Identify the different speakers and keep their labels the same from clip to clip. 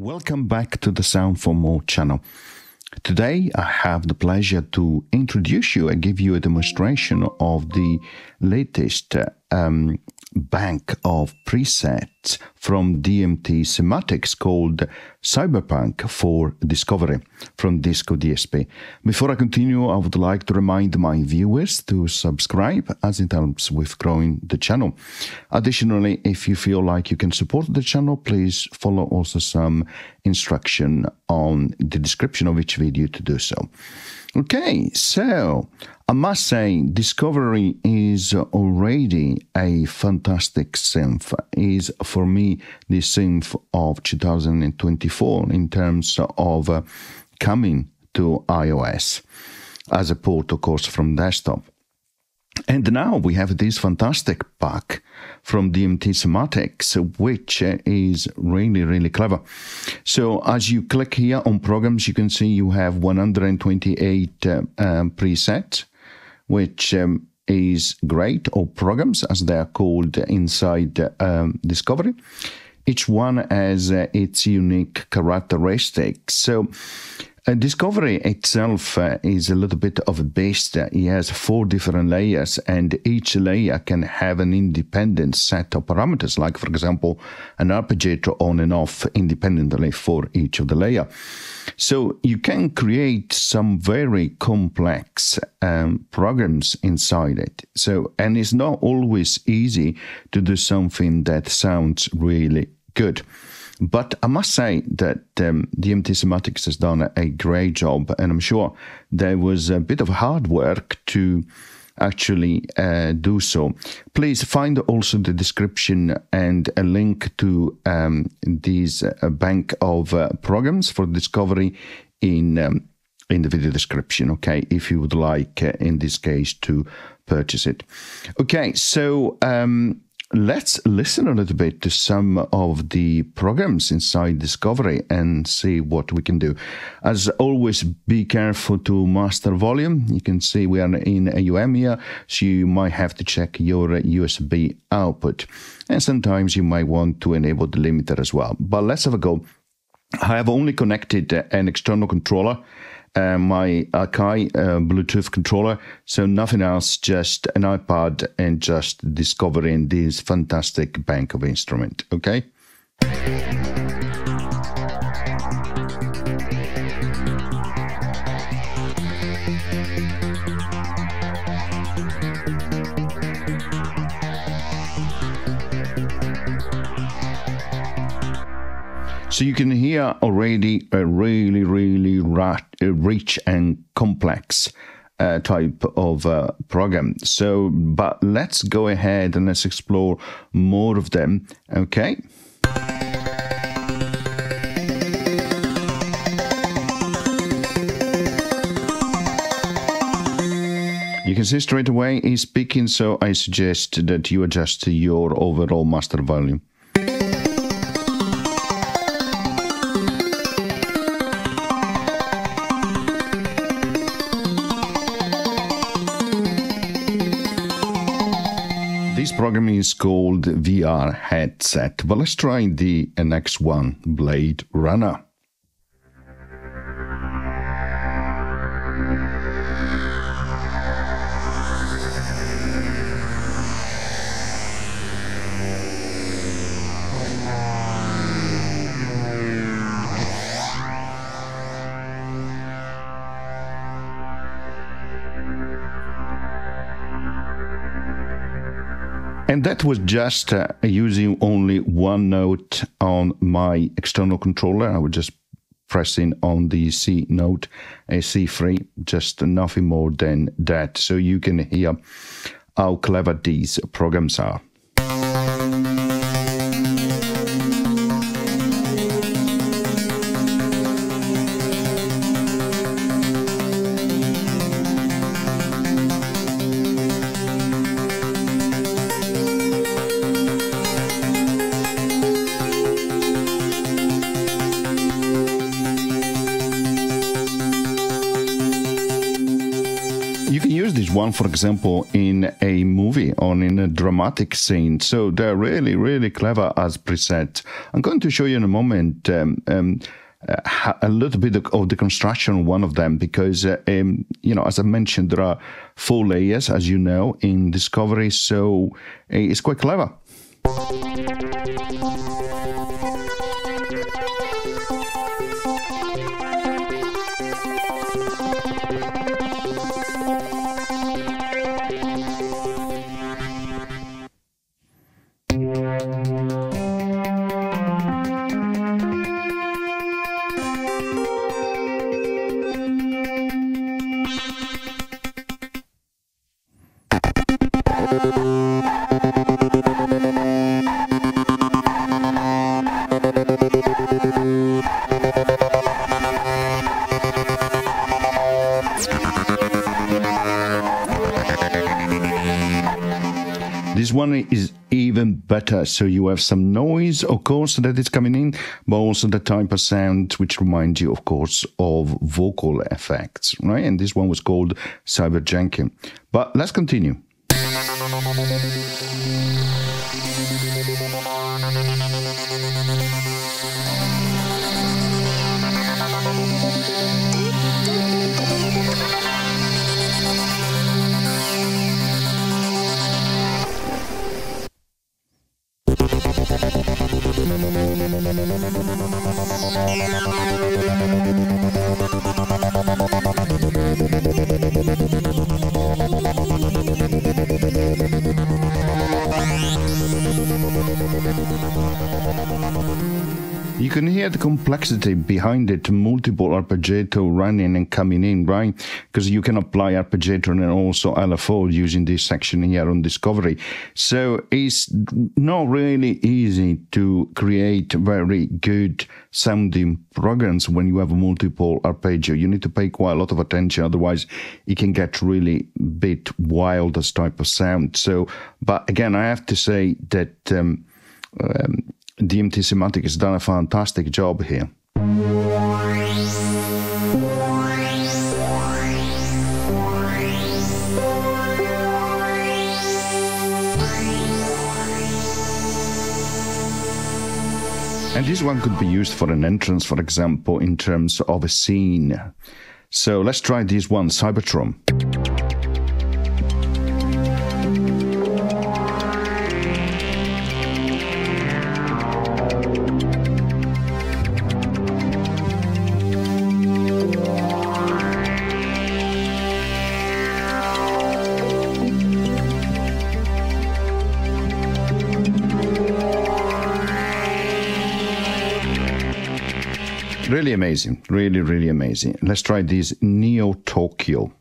Speaker 1: Welcome back to the Sound for More channel. Today I have the pleasure to introduce you and give you a demonstration of the latest bank of presets from DMT CYMATICS called Cyberpunk for Discovery from Disco DSP. Before I continue, I would like to remind my viewers to subscribe as it helps with growing the channel. Additionally, if you feel like you can support the channel, please follow also some instruction on the description of each video to do so. Okay, so I must say Discovery is already a fantastic synth. Is for me the synth of 2024 in terms of coming to iOS as a port, of course, from desktop. And now we have this fantastic pack from DMT CYMATICS, which is really clever. So as you click here on programs, you can see you have 128 presets, which is great, or programs as they are called inside Discovery. Each one has its unique characteristics. So Discovery itself is a little bit of a beast. It has 4 different layers, and each layer can have an independent set of parameters, like, for example, an arpeggiator on and off independently for each of the layer. So you can create some very complex programs inside it. So, and it's not always easy to do something that sounds really good. But I must say that DMT CYMATICS has done a great job, and I'm sure there was a bit of hard work to actually do so. Please find also the description and a link to these bank of programs for Discovery in the video description, okay, if you would like, in this case, to purchase it. Okay, so let's listen a little bit to some of the programs inside Discovery and see what we can do. As always, be careful to master volume. You can see we are in AUM here, so you might have to check your USB output. And sometimes you might want to enable the limiter as well. But let's have a go. I have only connected an external controller, my Akira Bluetooth controller, so nothing else, just an iPad and just discovering this fantastic bank of instrument, okay? So you can hear already a really rich and complex type of program. So, but let's go ahead and let's explore more of them, okay? You can see straight away he's speaking, so I suggest that you adjust your overall master volume. This program is called VR headset, but let's try the next one, Blade Runner. And that was just using only one note on my external controller. I was just pressing on the C note, a C3, just nothing more than that. So you can hear how clever these programs are. one, for example, in a movie or in a dramatic scene. So they're really, really clever as presets. I'm going to show you in a moment a little bit of the construction of one of them, because, you know, as I mentioned, there are 4 layers, as you know, in Discovery. So it's quite clever. This one is even better, so you have some noise, of course, that is coming in, but also the type of sound which reminds you, of course, of vocal effects, right? And this one was called Cyberpunk. But let's continue. You can hear the complexity behind it, multiple arpeggiato running and coming in, right? Because you can apply arpeggiato and also LFO using this section here on Discovery. So it's not really easy to create very good sounding programs when you have multiple arpeggio. You need to pay quite a lot of attention, otherwise it can get really bit wild, this type of sound. So, but again, I have to say that DMT CYMATICS has done a fantastic job here. And this one could be used for an entrance, for example, in terms of a scene. So let's try this one, Cybertron. Really amazing, really, really amazing. Let's try this Neo Tokyo.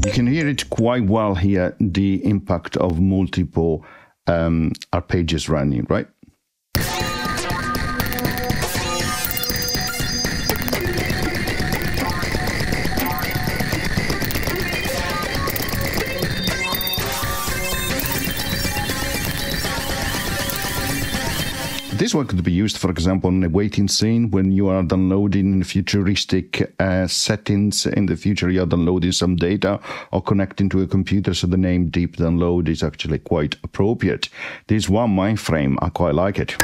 Speaker 1: You can hear it quite well here, the impact of multiple arpeggios running, right? This one could be used, for example, in a waiting scene when you are downloading futuristic settings. In the future, you are downloading some data or connecting to a computer, so the name Deep Download is actually quite appropriate. This one Mindframe, I quite like it.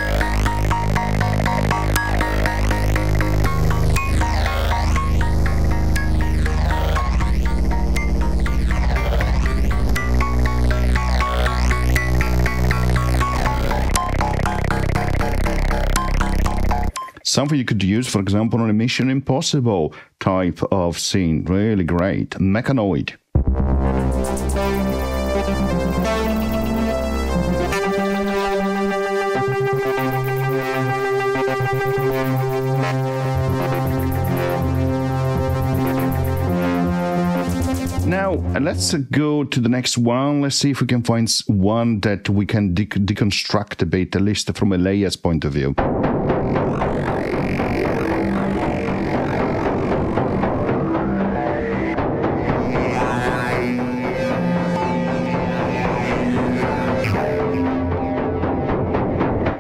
Speaker 1: Something you could use, for example, on a Mission Impossible type of scene. Really great. Mechanoid. Now, let's go to the next one. Let's see if we can find one that we can deconstruct a bit, at least from a layers point of view.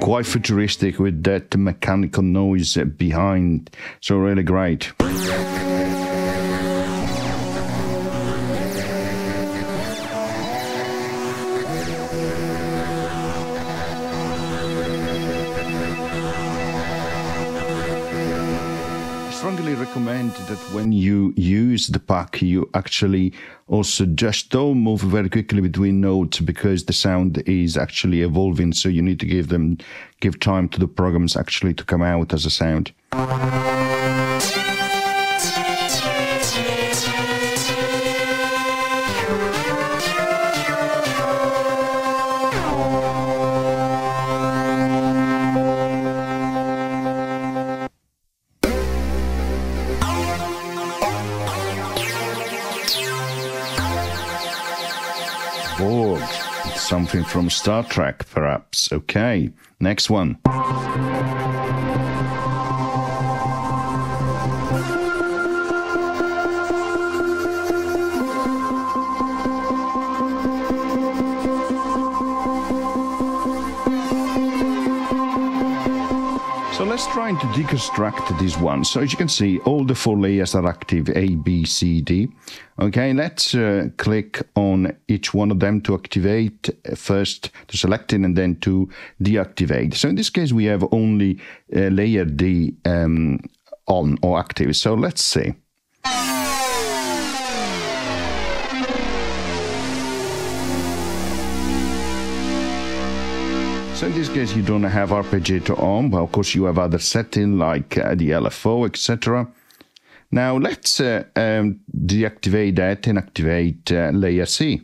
Speaker 1: quite futuristic with that mechanical noise behind. So really great. Strongly recommend that when you use the pack, you actually also just don't move very quickly between notes, because the sound is actually evolving. So you need to give time to the programs actually to come out as a sound. Borg. Something from Star Trek, perhaps. Okay, next one. So let's try to deconstruct this one. So as you can see, all the 4 layers are active, A, B, C, D. Okay, let's click on each one of them to activate, first to select it and then to deactivate. So in this case, we have only layer D on or active. So let's see. So in this case, you don't have arpeggiator on, but of course you have other settings like the LFO, etc. Now let's deactivate that and activate layer C.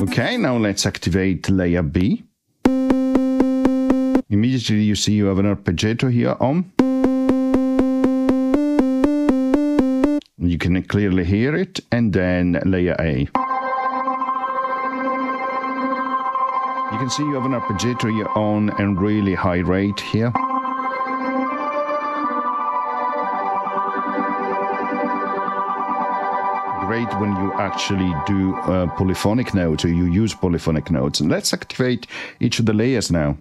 Speaker 1: Okay, now let's activate layer B. Immediately you see you have an arpeggiator here on. You can clearly hear it, and then layer A. You can see you have an arpeggiator here on and really high rate here. Great when you actually do polyphonic notes, or you use polyphonic notes. And let's activate each of the layers now.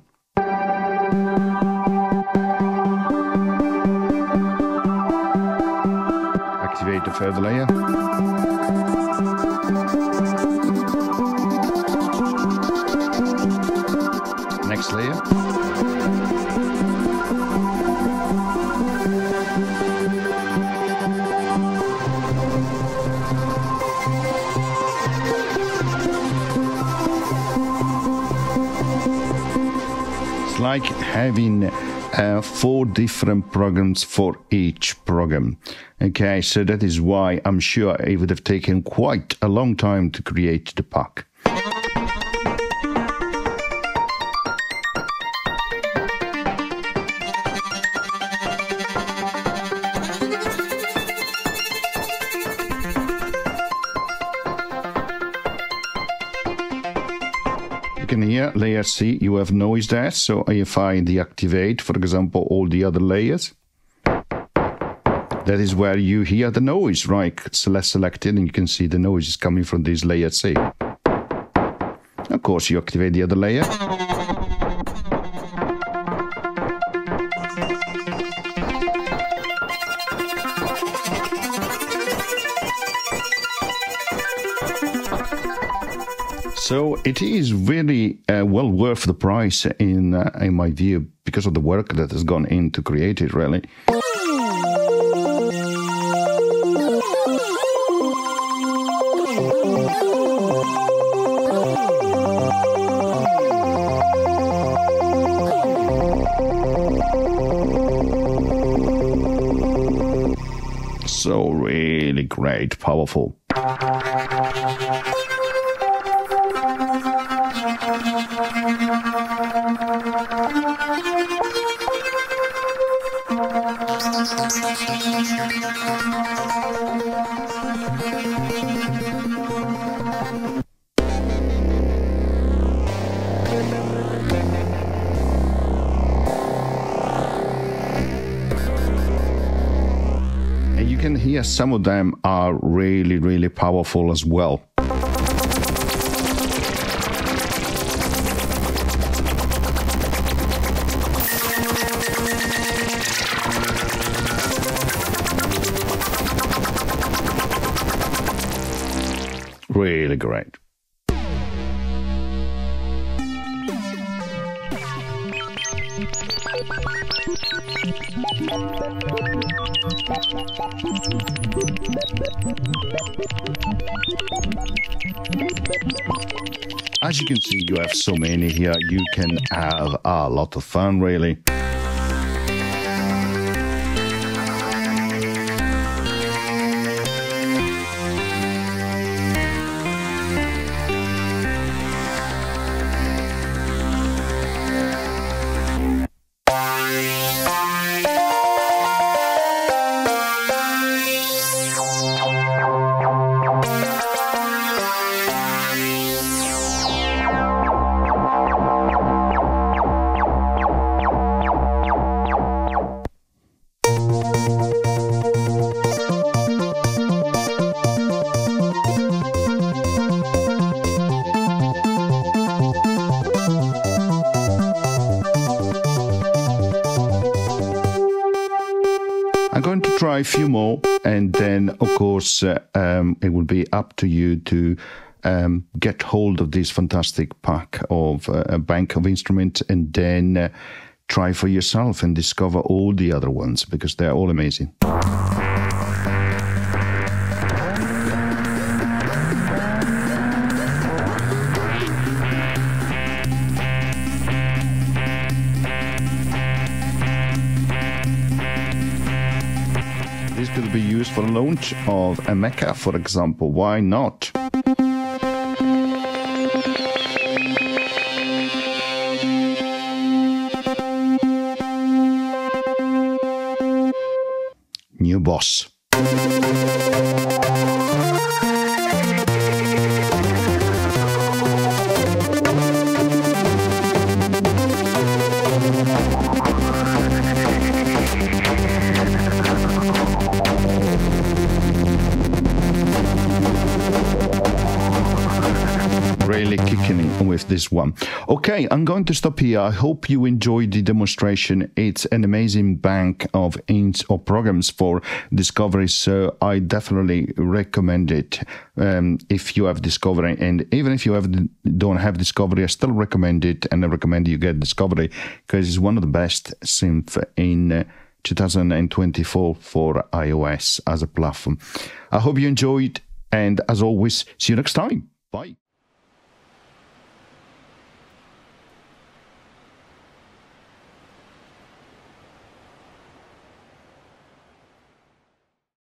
Speaker 1: Activate the third layer. Next layer. Like having 4 different programs for each program. Okay, so that is why I'm sure it would have taken quite a long time to create the pack. Can hear layer C, you have noise there. So if I deactivate, for example, all the other layers, that is where you hear the noise, right? It's less selected, and you can see the noise is coming from this layer C. Of course, you activate the other layer. So it is really well worth the price in my view, because of the work that has gone in to create it, really. So really great, powerful. here some of them are really, really powerful as well. Really great. As you can see, you have so many here. You can have a lot of fun, really. I'm going to try a few more, and then, of course, it will be up to you to get hold of this fantastic pack of a bank of instruments, and then try for yourself and discover all the other ones, because they're all amazing. This could be used for the launch of a mecha, for example. Why not? New boss. Really kicking with this one. Okay, I'm going to stop here. I hope you enjoyed the demonstration. It's an amazing bank of ints or programs for discovery, so I definitely recommend it if you have discovery. And even if you don't have discovery, I still recommend it, and I recommend you get discovery because it's one of the best synth in 2024 for iOS as a platform. I hope you enjoyed, and as always, see you next time. Bye.